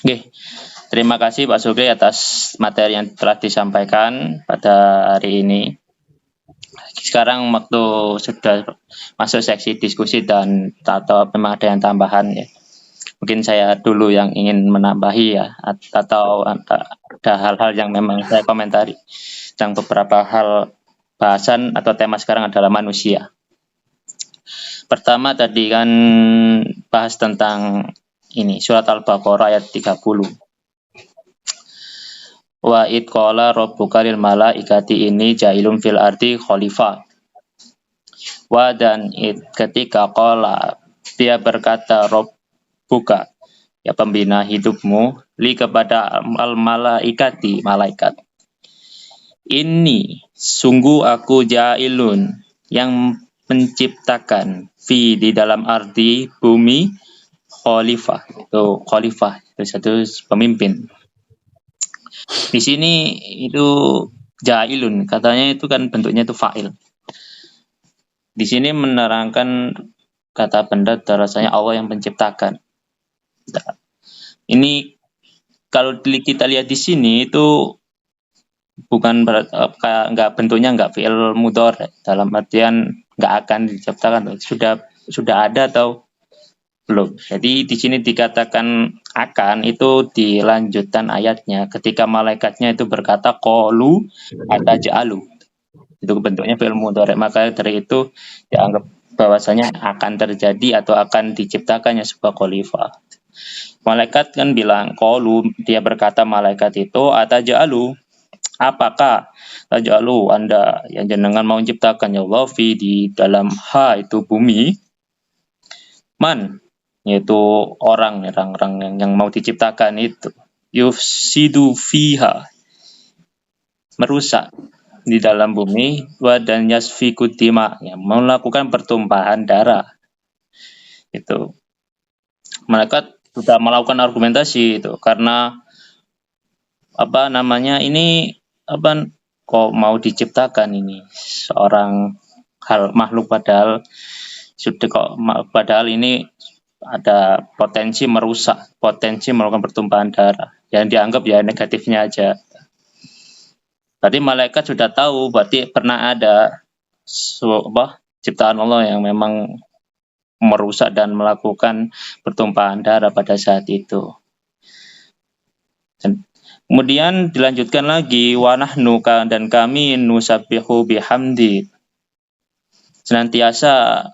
Oke, terima kasih Pak Sugri atas materi yang telah disampaikan pada hari ini. Sekarang waktu sudah masuk seksi diskusi dan atau memang ada yang tambahan ya. Mungkin saya dulu yang ingin menambahi ya, atau ada hal-hal yang memang saya komentari. Yang beberapa hal bahasan atau tema sekarang adalah manusia. Pertama tadi kan bahas tentang ini surat Al-Baqarah ayat 30. Wa id qala rabbuka lil malaikati inni ja'ilun fil ardi khalifah. Wa dan id ketika qala dia berkata rabbuka ya pembina hidupmu li kepada al malaikati malaikat. Ini sungguh aku ja'ilun yang menciptakan fi di dalam ardi bumi khalifah itu satu pemimpin. Di sini itu ja'ilun katanya itu kan bentuknya itu fa'il. Di sini menerangkan kata benda rasanya Allah yang menciptakan. Nah, ini kalau kita lihat di sini itu bukan nggak bentuknya nggak fi'il mudhari dalam artian nggak akan diciptakan, sudah ada atau belum. Jadi di sini dikatakan akan itu dilanjutkan ayatnya ketika malaikatnya itu berkata qalu ataj'alu. Itu bentuknya fi'il mudhari, maka dari itu dianggap bahwasanya akan terjadi atau akan diciptakannya sebuah khalifah. Malaikat kan bilang qalu, dia berkata malaikat itu ataj'alu, apakah taj'alu Anda yang jenengan mau menciptakan ya Allah fi di dalam itu bumi man yaitu orang yang mau diciptakan itu yufsidu fiha merusak di dalam bumi wa dan yasfiku dima ya, melakukan pertumpahan darah. Itu malaikat sudah melakukan argumentasi itu karena ini kok mau diciptakan ini seorang makhluk padahal ini ada potensi merusak, potensi melakukan pertumpahan darah yang dianggap ya negatifnya aja. Tadi malaikat sudah tahu berarti pernah ada ciptaan Allah yang memang merusak dan melakukan pertumpahan darah pada saat itu. Kemudian dilanjutkan lagi wa nahnu dan kami nusabbihu bihamdi senantiasa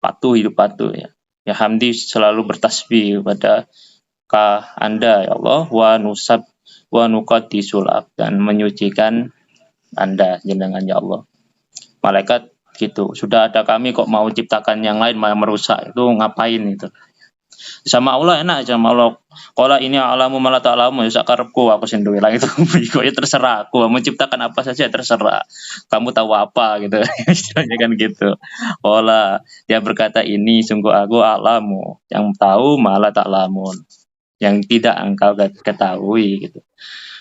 patuh ya. Ya hamdi selalu bertasbih kepada Anda ya Allah wa nusab wa nuqaddisul dan menyucikan Anda jenengan ya Allah. Malaikat gitu, sudah ada kami kok mau ciptakan yang lain malah merusak, itu ngapain itu? Sama Allah enak aja, sama Allah qala ini alamu malah ta'lamu ya sakarepku aku sing duwe lah itu. Kok ya terserah aku mau ciptakan apa saja terserah. Kamu tahu apa gitu. Istilahnya kan gitu. Qala dia berkata ini sungguh aku alamu yang tahu malah ta'lamun. Yang tidak engkau ketahui gitu.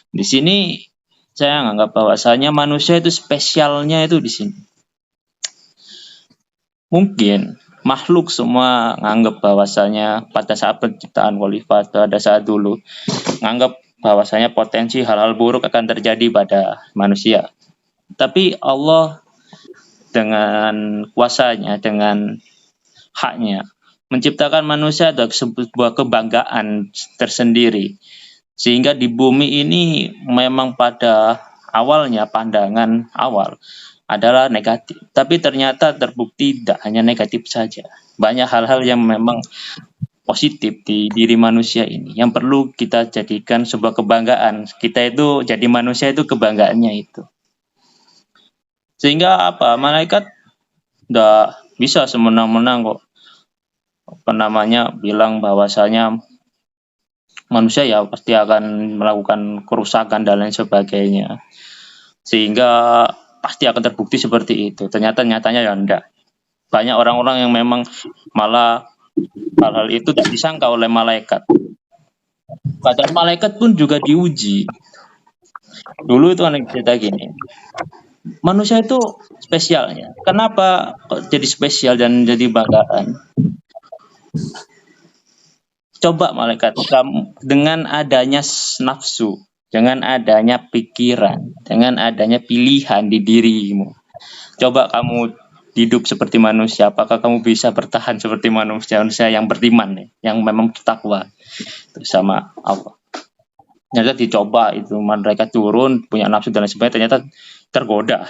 Di sini saya menganggap bahwasanya manusia itu spesialnya itu di sini. Mungkin makhluk semua nganggap bahwasanya pada saat penciptaan khalifah pada saat dulu nganggap bahwasanya potensi hal-hal buruk akan terjadi pada manusia. Tapi Allah dengan kuasanya, dengan haknya menciptakan manusia adalah sebuah kebanggaan tersendiri. Sehingga di bumi ini memang pada awalnya pandangan awal adalah negatif. Tapi ternyata terbukti tidak hanya negatif saja. Banyak hal-hal yang memang positif di diri manusia ini yang perlu kita jadikan sebuah kebanggaan. Kita itu jadi manusia itu kebanggaannya itu. Sehingga malaikat tidak bisa semenang-menang kok bilang bahwasanya manusia ya pasti akan melakukan kerusakan dan lain sebagainya. Sehingga pasti akan terbukti seperti itu. Nyatanya ya enggak. Banyak orang-orang yang memang malah hal-hal itu tidak disangka oleh malaikat. Padahal malaikat pun juga diuji. Dulu itu anak cerita gini. Manusia itu spesialnya. Kenapa kok jadi spesial dan jadi banggaan? Coba malaikat kamu dengan adanya nafsu, dengan adanya pikiran, dengan adanya pilihan di dirimu. Coba kamu hidup seperti manusia, apakah kamu bisa bertahan seperti manusia yang beriman nih, yang memang bertakwa sama Allah. Ternyata dicoba itu mereka turun punya nafsu dan lain sebagainya, ternyata tergoda.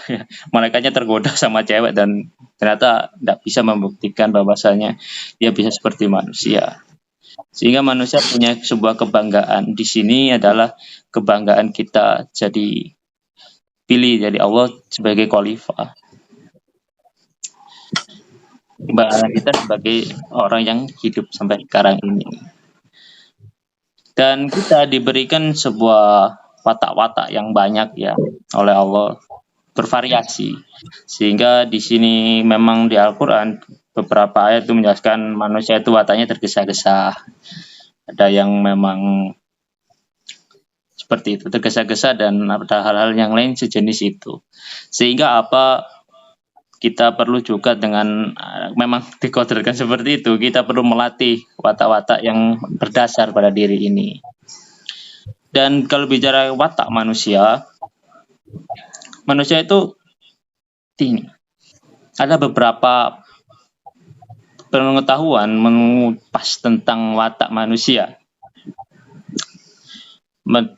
Malaikatnya tergoda sama cewek dan ternyata tidak bisa membuktikan bahwasanya dia bisa seperti manusia. Sehingga manusia punya sebuah kebanggaan. Di sini adalah kebanggaan kita jadi pilih jadi Allah sebagai khalifah. Kebanggaan kita sebagai orang yang hidup sampai sekarang ini. Dan kita diberikan sebuah watak-watak yang banyak ya oleh Allah, bervariasi. Sehingga di sini memang di Al-Qur'an beberapa ayat itu menjelaskan manusia itu wataknya tergesa-gesa. Ada yang memang seperti itu, tergesa-gesa dan ada hal-hal yang lain sejenis itu. Sehingga apa kita perlu juga dengan memang dikodratkan seperti itu, kita perlu melatih watak-watak yang berdasar pada diri ini. Dan kalau bicara watak manusia itu ini ada beberapa pengetahuan mengupas tentang watak manusia.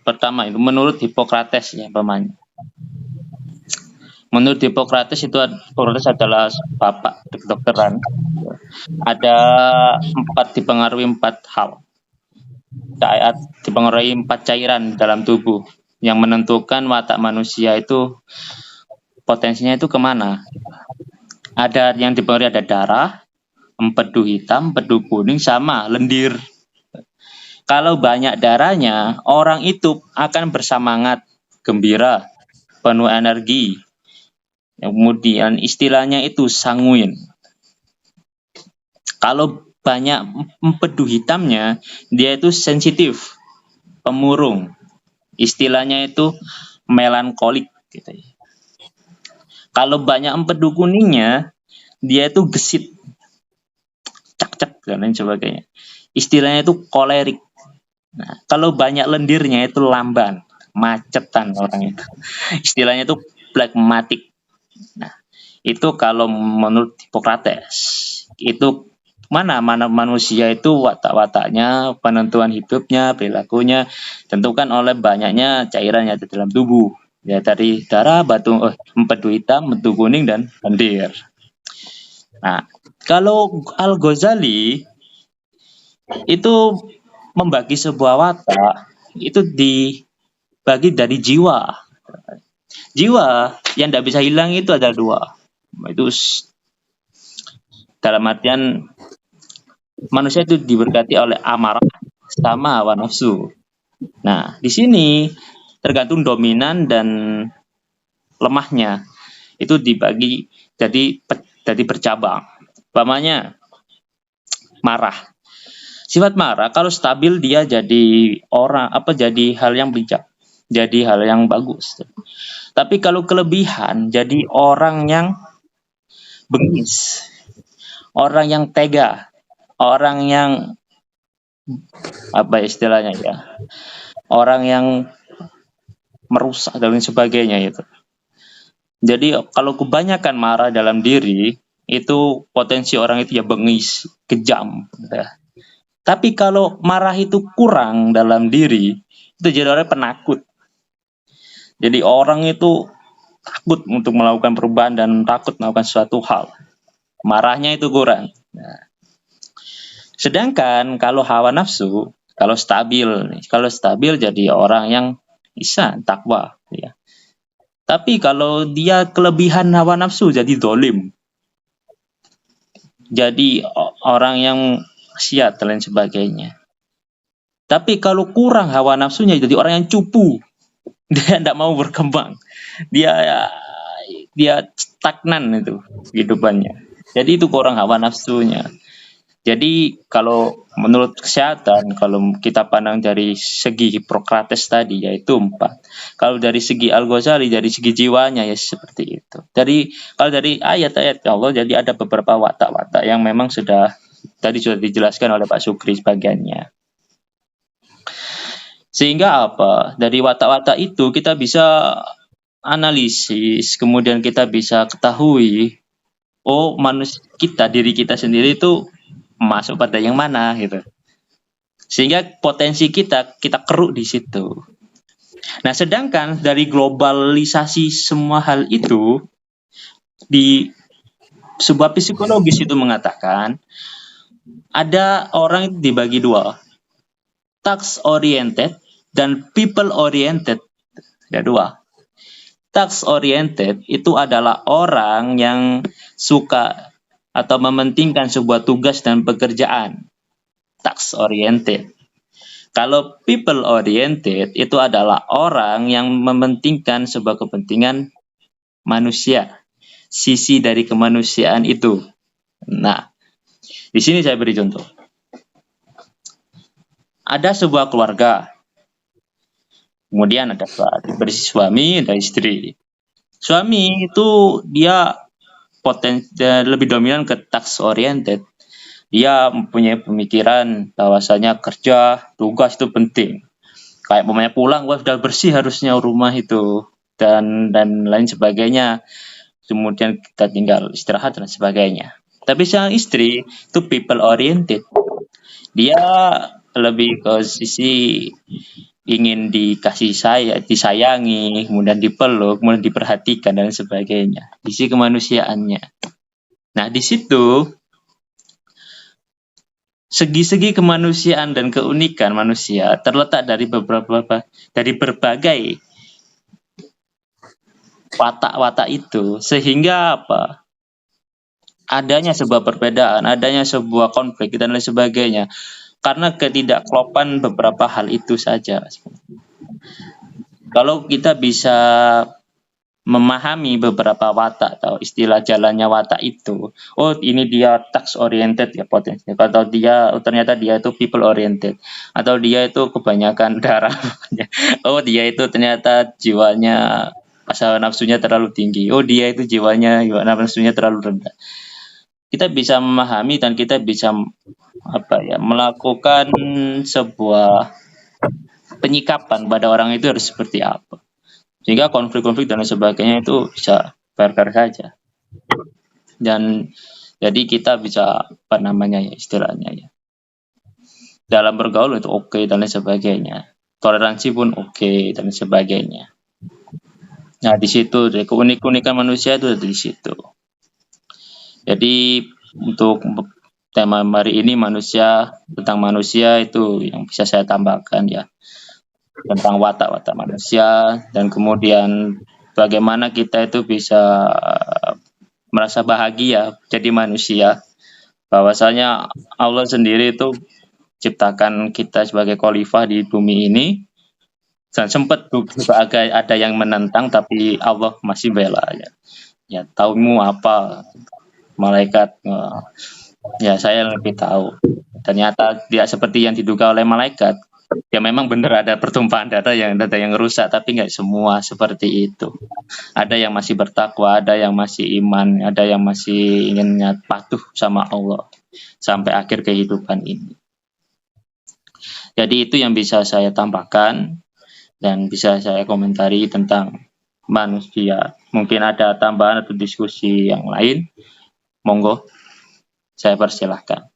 Pertama itu menurut Hippocrates ya pamannya. Menurut Hippocrates itu Hippocrates adalah bapak kedokteran. Ada dipengaruhi 4 hal. Dipengaruhi 4 cairan dalam tubuh yang menentukan watak manusia itu potensinya itu kemana. Ada yang dipengaruhi ada darah, empedu hitam, empedu kuning, sama lendir. Kalau banyak darahnya, orang itu akan bersemangat, gembira, penuh energi. Kemudian istilahnya itu sanguin. Kalau banyak empedu hitamnya, dia itu sensitif, pemurung. Istilahnya itu melankolik gitu ya. Kalau banyak empedu kuningnya, dia itu gesit, cak-cak dan lain sebagainya. Istilahnya itu kolerik. Nah, kalau banyak lendirnya itu lamban, macetan orang itu. Istilahnya itu phlegmatic. Nah, itu kalau menurut Hippocrates. Itu mana manusia itu watak-wataknya, penentuan hidupnya, perilakunya tentukan oleh banyaknya cairan yang ada dalam tubuh. Ya dari darah, empedu hitam, empedu kuning dan lendir. Nah, kalau Al-Ghazali itu membagi sebuah watak itu dibagi dari jiwa. Jiwa yang tidak bisa hilang itu ada 2. Itu dalam artian manusia itu diberkati oleh amarah sama hawa nafsu. Nah, di sini tergantung dominan dan lemahnya. Itu dibagi jadi bercabang. Umpamanya marah. Sifat marah kalau stabil dia jadi jadi hal yang bijak, jadi hal yang bagus. Tapi kalau kelebihan jadi orang yang bengis, orang yang tega, orang yang apa istilahnya ya, orang yang merusak dan lain sebagainya itu. Jadi kalau kebanyakan marah dalam diri itu potensi orang itu ya bengis, kejam. Ya. Tapi kalau marah itu kurang dalam diri itu jadi orang penakut. Jadi orang itu takut untuk melakukan perubahan dan takut melakukan suatu hal. Marahnya itu kurang. Nah. Sedangkan kalau hawa nafsu, kalau stabil jadi orang yang bisa takwa. Ya. Tapi kalau dia kelebihan hawa nafsu jadi dolim. Jadi orang yang maksiat dan lain sebagainya. Tapi kalau kurang hawa nafsunya jadi orang yang cupu. Dia tidak mau berkembang. Dia stagnan itu kehidupannya. Jadi itu kurang hawa nafsunya. Jadi kalau menurut kesehatan, kalau kita pandang dari segi Hippocrates tadi yaitu 4. Kalau dari segi Al-Ghazali, dari segi jiwanya ya seperti itu. Kalau dari ayat-ayat Allah jadi ada beberapa watak-watak yang memang sudah dijelaskan oleh Pak Sukri sebagiannya. Sehingga apa? Dari watak-watak itu kita bisa analisis, kemudian kita bisa ketahui, oh kita, diri kita sendiri itu masuk pada yang mana gitu. Sehingga potensi kita keruk di situ. Nah, sedangkan dari globalisasi semua hal itu, di sebuah psikologis itu mengatakan ada orang itu dibagi dua, task oriented dan people oriented. Ada dua. Task oriented itu adalah orang yang suka atau mementingkan sebuah tugas dan pekerjaan. Task oriented. Kalau people oriented itu adalah orang yang mementingkan sebuah kepentingan manusia. Sisi dari kemanusiaan itu. Nah, di sini saya beri contoh. Ada sebuah keluarga. Kemudian ada suami, ada istri. Suami itu dia lebih dominan ke task oriented. Dia mempunyai pemikiran bahwasanya kerja, tugas itu penting. Kayak pemain pulang, wah sudah bersih harusnya rumah itu dan lain sebagainya. Kemudian kita tinggal istirahat dan sebagainya. Tapi sang istri itu people oriented. Dia lebih ke sisi ingin dikasih disayangi, kemudian dipeluk, kemudian diperhatikan dan sebagainya. Sisi kemanusiaannya. Nah, di situ segi-segi kemanusiaan dan keunikan manusia terletak dari berbagai watak-watak itu, sehingga apa? Adanya sebuah perbedaan, adanya sebuah konflik dan lain sebagainya. Karena ketidakklopan beberapa hal itu saja. Kalau kita bisa memahami beberapa watak atau istilah jalannya watak itu, oh ini dia task oriented ya potensinya, atau ternyata dia itu people oriented, atau dia itu kebanyakan darah, oh dia itu ternyata jiwanya asal nafsunya terlalu tinggi, oh dia itu jiwanya nafsunya terlalu rendah. Kita bisa memahami dan kita bisa melakukan sebuah penyikapan pada orang itu harus seperti apa. Sehingga konflik-konflik dan sebagainya itu bisa fair-fair saja. Dan jadi kita bisa istilahnya ya. Dalam bergaul itu oke dan lain sebagainya. Toleransi pun oke dan sebagainya. Nah, di situ keunikan manusia itu ada di situ. Jadi untuk tema hari ini tentang manusia itu yang bisa saya tambahkan ya, tentang watak-watak manusia, dan kemudian bagaimana kita itu bisa merasa bahagia jadi manusia, bahwasanya Allah sendiri itu ciptakan kita sebagai khalifah di bumi ini, dan sempat juga ada yang menentang tapi Allah masih bela ya taumu apa malaikat, ya saya lebih tahu. Ternyata tidak seperti yang diduga oleh malaikat. Ya memang benar ada pertumpahan data yang rusak, tapi nggak semua seperti itu. Ada yang masih bertakwa, ada yang masih iman, ada yang masih ingin patuh sama Allah sampai akhir kehidupan ini. Jadi itu yang bisa saya tambahkan dan bisa saya komentari tentang manusia. Mungkin ada tambahan atau diskusi yang lain, monggo saya persilahkan.